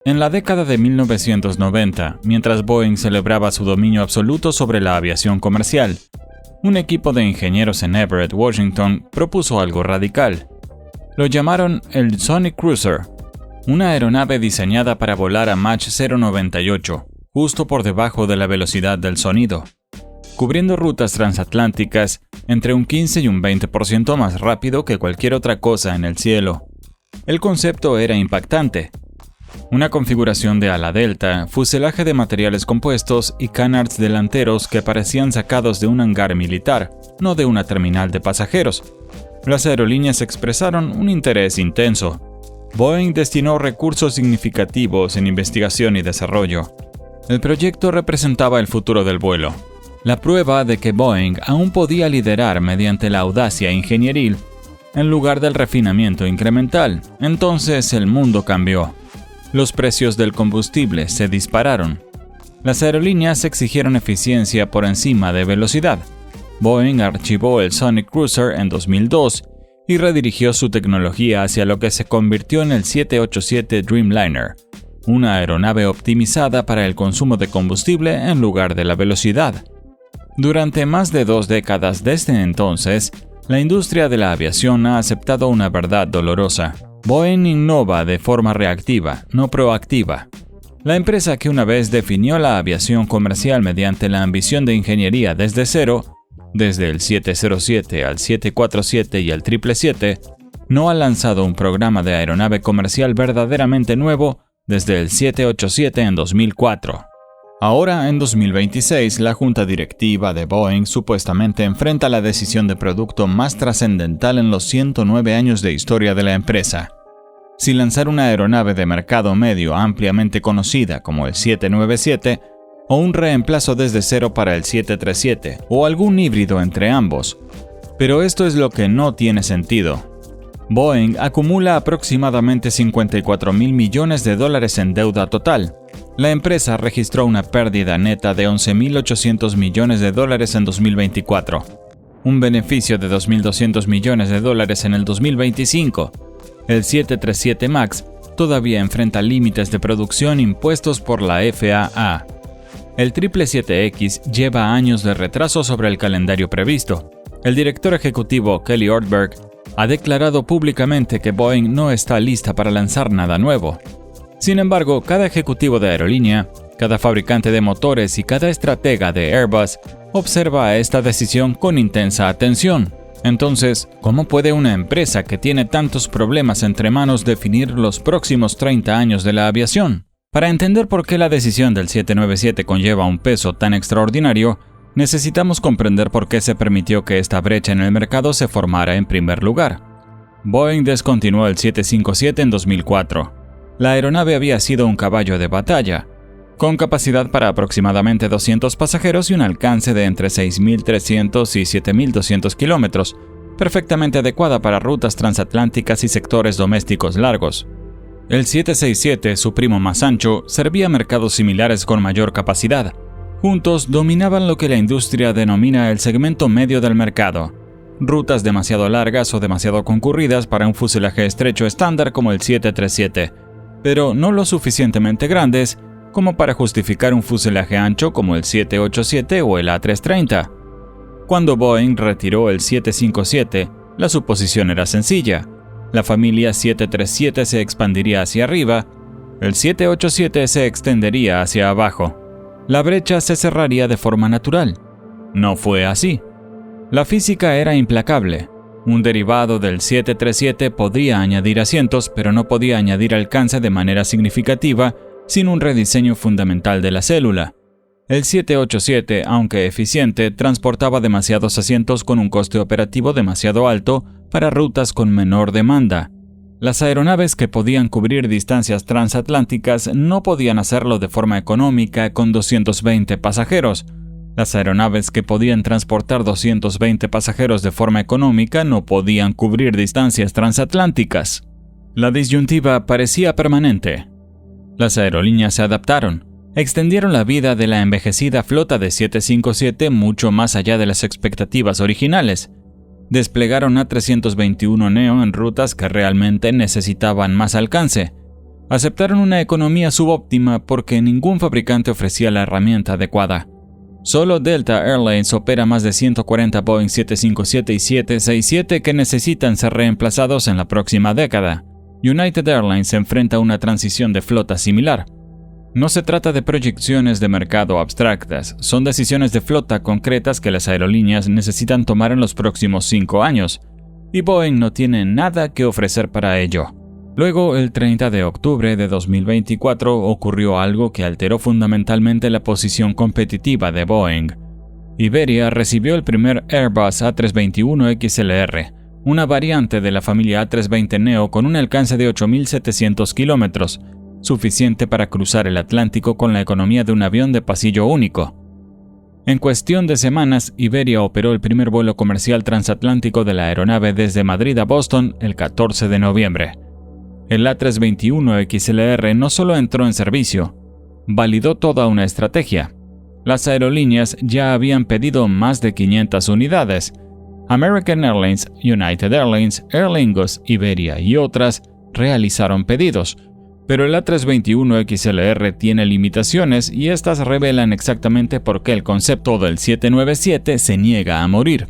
En la década de 1990, mientras Boeing celebraba su dominio absoluto sobre la aviación comercial, un equipo de ingenieros en Everett, Washington, propuso algo radical. Lo llamaron el Sonic Cruiser, una aeronave diseñada para volar a Mach 0.98, justo por debajo de la velocidad del sonido, cubriendo rutas transatlánticas entre un 15 y un 20% más rápido que cualquier otra cosa en el cielo. El concepto era impactante. Una configuración de ala delta, fuselaje de materiales compuestos y canards delanteros que parecían sacados de un hangar militar, no de una terminal de pasajeros. Las aerolíneas expresaron un interés intenso. Boeing destinó recursos significativos en investigación y desarrollo. El proyecto representaba el futuro del vuelo, la prueba de que Boeing aún podía liderar mediante la audacia ingenieril en lugar del refinamiento incremental. Entonces el mundo cambió. Los precios del combustible se dispararon. Las aerolíneas exigieron eficiencia por encima de velocidad. Boeing archivó el Sonic Cruiser en 2002 y redirigió su tecnología hacia lo que se convirtió en el 787 Dreamliner, una aeronave optimizada para el consumo de combustible en lugar de la velocidad. Durante más de 2 décadas desde entonces, la industria de la aviación ha aceptado una verdad dolorosa. Boeing innova de forma reactiva, no proactiva. La empresa que una vez definió la aviación comercial mediante la ambición de ingeniería desde cero, desde el 707 al 747 y al 777, no ha lanzado un programa de aeronave comercial verdaderamente nuevo desde el 787 en 2004. Ahora, en 2026, la junta directiva de Boeing supuestamente enfrenta la decisión de producto más trascendental en los 109 años de historia de la empresa. Si lanzar una aeronave de mercado medio ampliamente conocida como el 797, o un reemplazo desde cero para el 737, o algún híbrido entre ambos. Pero esto es lo que no tiene sentido. Boeing acumula aproximadamente $54,000 millones en deuda total. La empresa registró una pérdida neta de $11,800 millones en 2024, un beneficio de $2,200 millones en el 2025. El 737 MAX todavía enfrenta límites de producción impuestos por la FAA. El 777X lleva años de retraso sobre el calendario previsto. El director ejecutivo Kelly Ortberg ha declarado públicamente que Boeing no está lista para lanzar nada nuevo. Sin embargo, cada ejecutivo de aerolínea, cada fabricante de motores y cada estratega de Airbus observa esta decisión con intensa atención. Entonces, ¿cómo puede una empresa que tiene tantos problemas entre manos definir los próximos 30 años de la aviación? Para entender por qué la decisión del 797 conlleva un peso tan extraordinario, necesitamos comprender por qué se permitió que esta brecha en el mercado se formara en primer lugar. Boeing descontinuó el 757 en 2004. La aeronave había sido un caballo de batalla, con capacidad para aproximadamente 200 pasajeros y un alcance de entre 6.300 y 7.200 kilómetros, perfectamente adecuada para rutas transatlánticas y sectores domésticos largos. El 767, su primo más ancho, servía a mercados similares con mayor capacidad. Juntos dominaban lo que la industria denomina el segmento medio del mercado, rutas demasiado largas o demasiado concurridas para un fuselaje estrecho estándar como el 737, pero no lo suficientemente grandes como para justificar un fuselaje ancho como el 787 o el A330. Cuando Boeing retiró el 757, la suposición era sencilla. La familia 737 se expandiría hacia arriba, el 787 se extendería hacia abajo. La brecha se cerraría de forma natural. No fue así. La física era implacable. Un derivado del 737 podía añadir asientos, pero no podía añadir alcance de manera significativa sin un rediseño fundamental de la célula. El 787, aunque eficiente, transportaba demasiados asientos con un coste operativo demasiado alto para rutas con menor demanda. Las aeronaves que podían cubrir distancias transatlánticas no podían hacerlo de forma económica con 220 pasajeros. Las aeronaves que podían transportar 220 pasajeros de forma económica no podían cubrir distancias transatlánticas. La disyuntiva parecía permanente. Las aerolíneas se adaptaron, extendieron la vida de la envejecida flota de 757 mucho más allá de las expectativas originales. Desplegaron A321neo en rutas que realmente necesitaban más alcance. Aceptaron una economía subóptima porque ningún fabricante ofrecía la herramienta adecuada. Solo Delta Airlines opera más de 140 Boeing 757 y 767 que necesitan ser reemplazados en la próxima década. United Airlines se enfrenta a una transición de flota similar. No se trata de proyecciones de mercado abstractas, son decisiones de flota concretas que las aerolíneas necesitan tomar en los próximos 5 años, y Boeing no tiene nada que ofrecer para ello. Luego, el 30 de octubre de 2024, ocurrió algo que alteró fundamentalmente la posición competitiva de Boeing. Iberia recibió el primer Airbus A321XLR, una variante de la familia A320neo con un alcance de 8.700 kilómetros, suficiente para cruzar el Atlántico con la economía de un avión de pasillo único. En cuestión de semanas, Iberia operó el primer vuelo comercial transatlántico de la aeronave desde Madrid a Boston el 14 de noviembre. El A321XLR no solo entró en servicio, validó toda una estrategia. Las aerolíneas ya habían pedido más de 500 unidades. American Airlines, United Airlines, Aer Lingus, Iberia y otras realizaron pedidos, pero el A321XLR tiene limitaciones y estas revelan exactamente por qué el concepto del 797 se niega a morir.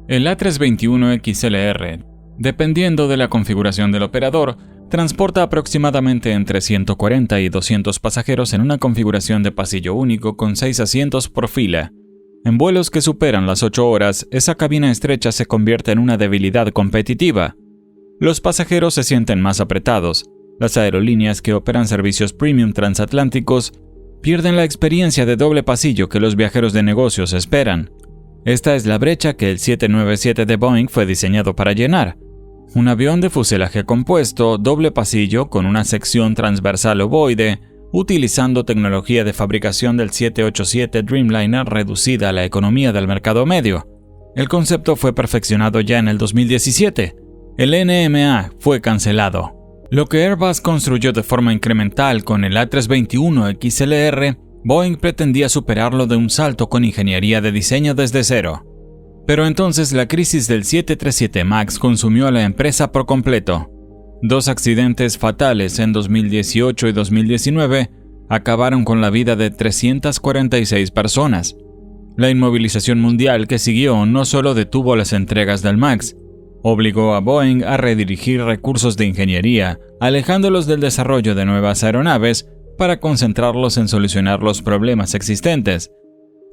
El A321XLR, dependiendo de la configuración del operador, transporta aproximadamente entre 140 y 200 pasajeros en una configuración de pasillo único con 6 asientos por fila. En vuelos que superan las 8 horas, esa cabina estrecha se convierte en una debilidad competitiva. Los pasajeros se sienten más apretados. Las aerolíneas que operan servicios premium transatlánticos pierden la experiencia de doble pasillo que los viajeros de negocios esperan. Esta es la brecha que el 797 de Boeing fue diseñado para llenar. Un avión de fuselaje compuesto, doble pasillo con una sección transversal ovoide, utilizando tecnología de fabricación del 787 Dreamliner reducida a la economía del mercado medio. El concepto fue perfeccionado ya en el 2017. El NMA fue cancelado. Lo que Airbus construyó de forma incremental con el A321XLR, Boeing pretendía superarlo de un salto con ingeniería de diseño desde cero. Pero entonces la crisis del 737 MAX consumió a la empresa por completo. 2 accidentes fatales en 2018 y 2019 acabaron con la vida de 346 personas. La inmovilización mundial que siguió no solo detuvo las entregas del MAX, obligó a Boeing a redirigir recursos de ingeniería, alejándolos del desarrollo de nuevas aeronaves para concentrarlos en solucionar los problemas existentes.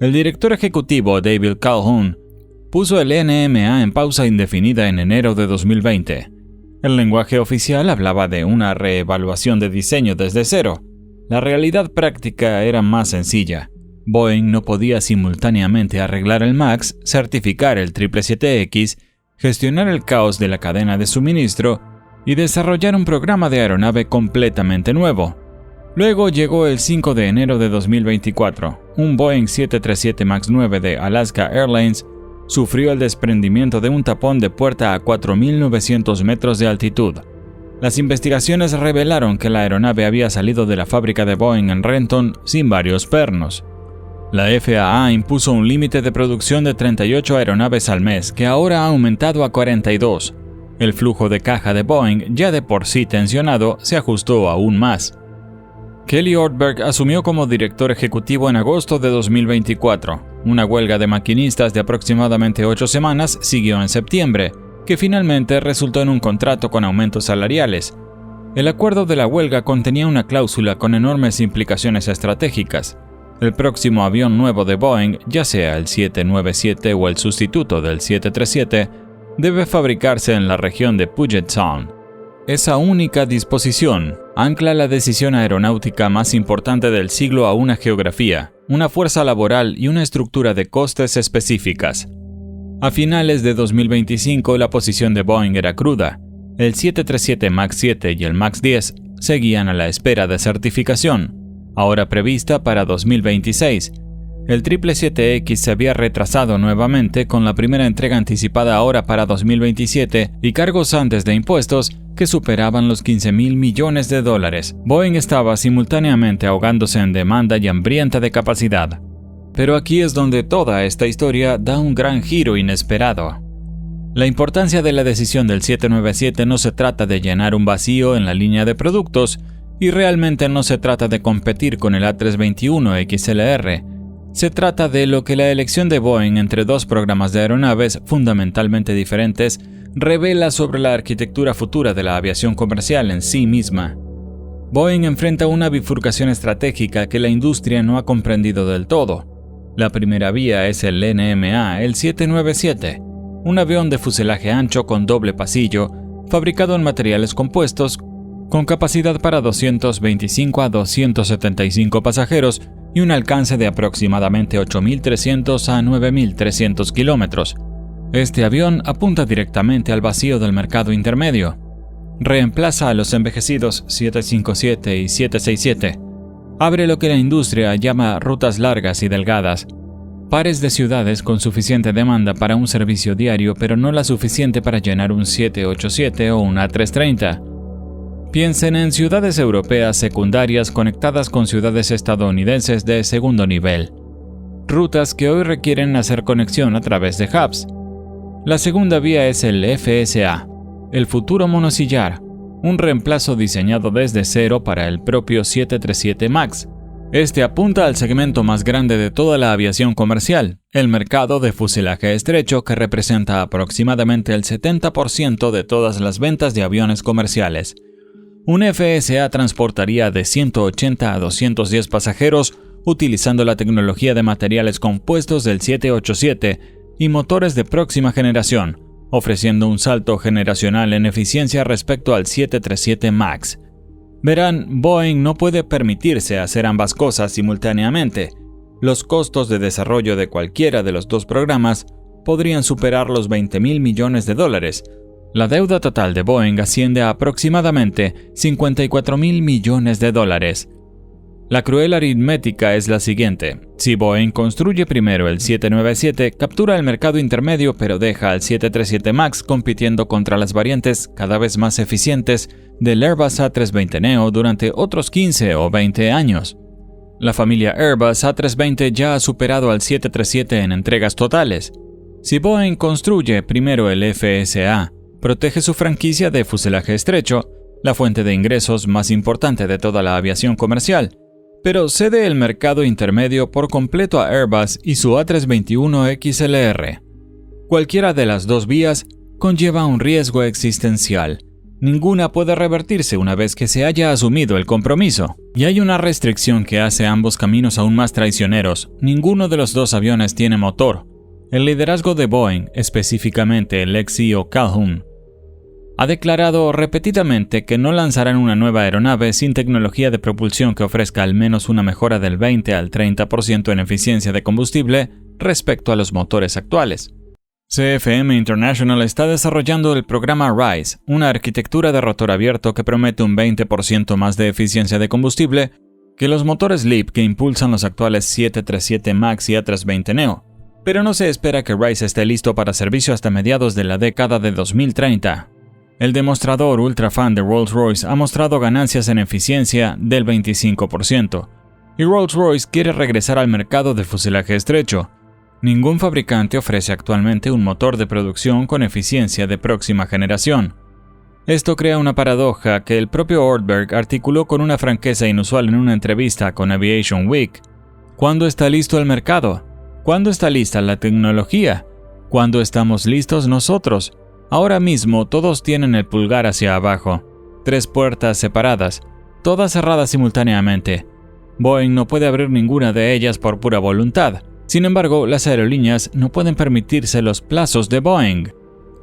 El director ejecutivo David Calhoun puso el NMA en pausa indefinida en enero de 2020. El lenguaje oficial hablaba de una reevaluación de diseño desde cero. La realidad práctica era más sencilla. Boeing no podía simultáneamente arreglar el MAX, certificar el 777X, gestionar el caos de la cadena de suministro y desarrollar un programa de aeronave completamente nuevo. Luego llegó el 5 de enero de 2024. Un Boeing 737 MAX 9 de Alaska Airlines sufrió el desprendimiento de un tapón de puerta a 4.900 metros de altitud. Las investigaciones revelaron que la aeronave había salido de la fábrica de Boeing en Renton sin varios pernos. La FAA impuso un límite de producción de 38 aeronaves al mes, que ahora ha aumentado a 42. El flujo de caja de Boeing, ya de por sí tensionado, se ajustó aún más. Kelly Ortberg asumió como director ejecutivo en agosto de 2024. Una huelga de maquinistas de aproximadamente 8 semanas siguió en septiembre, que finalmente resultó en un contrato con aumentos salariales. El acuerdo de la huelga contenía una cláusula con enormes implicaciones estratégicas. El próximo avión nuevo de Boeing, ya sea el 797 o el sustituto del 737, debe fabricarse en la región de Puget Sound. Esa única disposición ancla la decisión aeronáutica más importante del siglo a una geografía, una fuerza laboral y una estructura de costes específicas. A finales de 2025 la posición de Boeing era cruda. El 737 MAX 7 y el MAX 10 seguían a la espera de certificación, ahora prevista para 2026. El 777X se había retrasado nuevamente con la primera entrega anticipada ahora para 2027 y cargos antes de impuestos que superaban los $15.000 millones. Boeing estaba simultáneamente ahogándose en demanda y hambrienta de capacidad. Pero aquí es donde toda esta historia da un gran giro inesperado. La importancia de la decisión del 797 no se trata de llenar un vacío en la línea de productos, Y realmente no se trata de competir con el A321XLR. Se trata de lo que la elección de Boeing entre dos programas de aeronaves fundamentalmente diferentes revela sobre la arquitectura futura de la aviación comercial en sí misma. Boeing enfrenta una bifurcación estratégica que la industria no ha comprendido del todo. La primera vía es el NMA, el 797, un avión de fuselaje ancho con doble pasillo, fabricado en materiales compuestos, con capacidad para 225 a 275 pasajeros y un alcance de aproximadamente 8.300 a 9.300 kilómetros. Este avión apunta directamente al vacío del mercado intermedio. Reemplaza a los envejecidos 757 y 767. Abre lo que la industria llama rutas largas y delgadas, pares de ciudades con suficiente demanda para un servicio diario, pero no la suficiente para llenar un 787 o un A330. Piensen en ciudades europeas secundarias conectadas con ciudades estadounidenses de segundo nivel. Rutas que hoy requieren hacer conexión a través de hubs. La segunda vía es el FSA, el futuro monosillar, un reemplazo diseñado desde cero para el propio 737 MAX. Este apunta al segmento más grande de toda la aviación comercial, el mercado de fuselaje estrecho, que representa aproximadamente el 70% de todas las ventas de aviones comerciales. Un FSA transportaría de 180 a 210 pasajeros utilizando la tecnología de materiales compuestos del 787 y motores de próxima generación, ofreciendo un salto generacional en eficiencia respecto al 737 MAX. Verán, Boeing no puede permitirse hacer ambas cosas simultáneamente. Los costos de desarrollo de cualquiera de los dos programas podrían superar los $20.000 millones. La deuda total de Boeing asciende a aproximadamente $54.000 millones. La cruel aritmética es la siguiente: si Boeing construye primero el 797, captura el mercado intermedio pero deja al 737 MAX compitiendo contra las variantes cada vez más eficientes del Airbus A320neo durante otros 15 o 20 años. La familia Airbus A320 ya ha superado al 737 en entregas totales. Si Boeing construye primero el FSA, protege su franquicia de fuselaje estrecho, la fuente de ingresos más importante de toda la aviación comercial, pero cede el mercado intermedio por completo a Airbus y su A321XLR. Cualquiera de las dos vías conlleva un riesgo existencial. Ninguna puede revertirse una vez que se haya asumido el compromiso. Y hay una restricción que hace ambos caminos aún más traicioneros: ninguno de los dos aviones tiene motor. El liderazgo de Boeing, específicamente el ex-CEO Calhoun, ha declarado repetidamente que no lanzarán una nueva aeronave sin tecnología de propulsión que ofrezca al menos una mejora del 20 al 30% en eficiencia de combustible respecto a los motores actuales. CFM International está desarrollando el programa RISE, una arquitectura de rotor abierto que promete un 20% más de eficiencia de combustible que los motores LEAP que impulsan los actuales 737 MAX y A320neo. Pero no se espera que RISE esté listo para servicio hasta mediados de la década de 2030. El demostrador UltraFan de Rolls-Royce ha mostrado ganancias en eficiencia del 25%, y Rolls-Royce quiere regresar al mercado de fuselaje estrecho. Ningún fabricante ofrece actualmente un motor de producción con eficiencia de próxima generación. Esto crea una paradoja que el propio Ortberg articuló con una franqueza inusual en una entrevista con Aviation Week. ¿Cuándo está listo el mercado? ¿Cuándo está lista la tecnología? ¿Cuándo estamos listos nosotros? Ahora mismo todos tienen el pulgar hacia abajo. 3 puertas separadas, todas cerradas simultáneamente. Boeing no puede abrir ninguna de ellas por pura voluntad. Sin embargo, las aerolíneas no pueden permitirse los plazos de Boeing.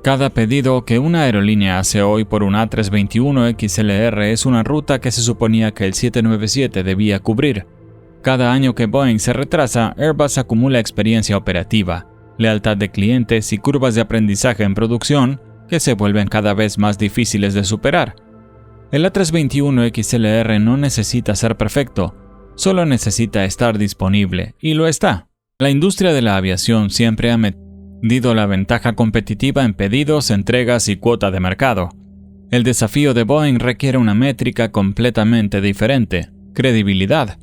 Cada pedido que una aerolínea hace hoy por un A321XLR es una ruta que se suponía que el 797 debía cubrir. Cada año que Boeing se retrasa, Airbus acumula experiencia operativa, lealtad de clientes y curvas de aprendizaje en producción que se vuelven cada vez más difíciles de superar. El A321XLR no necesita ser perfecto, solo necesita estar disponible, y lo está. La industria de la aviación siempre ha medido la ventaja competitiva en pedidos, entregas y cuota de mercado. El desafío de Boeing requiere una métrica completamente diferente: credibilidad.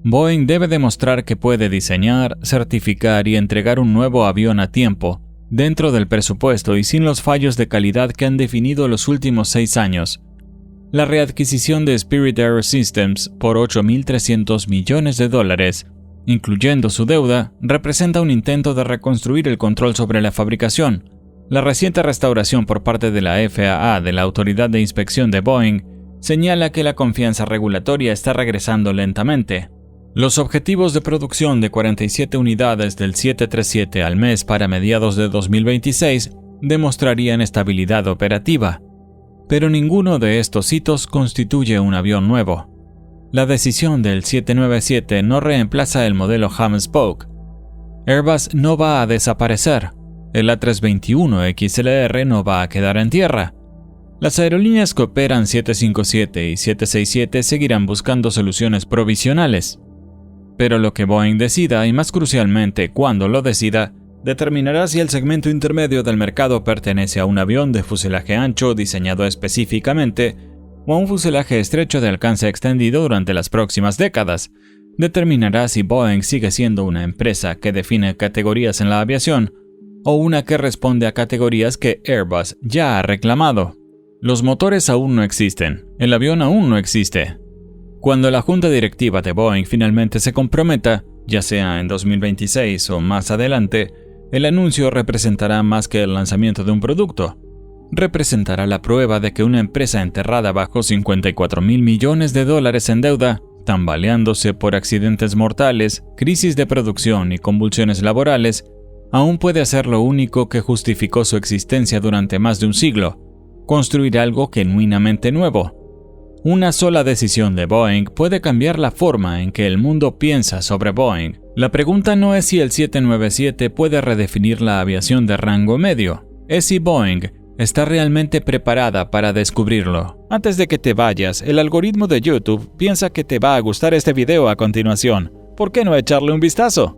Boeing debe demostrar que puede diseñar, certificar y entregar un nuevo avión a tiempo, dentro del presupuesto y sin los fallos de calidad que han definido los últimos 6 años. La readquisición de Spirit AeroSystems por $8.300 millones, incluyendo su deuda, representa un intento de reconstruir el control sobre la fabricación. La reciente restauración por parte de la FAA de la Autoridad de Inspección de Boeing señala que la confianza regulatoria está regresando lentamente. Los objetivos de producción de 47 unidades del 737 al mes para mediados de 2026 demostrarían estabilidad operativa, pero ninguno de estos hitos constituye un avión nuevo. La decisión del 797 no reemplaza el modelo hub-and-spoke. Airbus no va a desaparecer. El A321XLR no va a quedar en tierra. Las aerolíneas que operan 757 y 767 seguirán buscando soluciones provisionales. Pero lo que Boeing decida, y más crucialmente cuándo lo decida, determinará si el segmento intermedio del mercado pertenece a un avión de fuselaje ancho diseñado específicamente o a un fuselaje estrecho de alcance extendido durante las próximas décadas. Determinará si Boeing sigue siendo una empresa que define categorías en la aviación o una que responde a categorías que Airbus ya ha reclamado. Los motores aún no existen, el avión aún no existe. Cuando la junta directiva de Boeing finalmente se comprometa, ya sea en 2026 o más adelante, el anuncio representará más que el lanzamiento de un producto. Representará la prueba de que una empresa enterrada bajo $54.000 millones en deuda, tambaleándose por accidentes mortales, crisis de producción y convulsiones laborales, aún puede hacer lo único que justificó su existencia durante más de un siglo: construir algo genuinamente nuevo. Una sola decisión de Boeing puede cambiar la forma en que el mundo piensa sobre Boeing. La pregunta no es si el 797 puede redefinir la aviación de rango medio, es si Boeing está realmente preparada para descubrirlo. Antes de que te vayas, el algoritmo de YouTube piensa que te va a gustar este video a continuación. ¿Por qué no echarle un vistazo?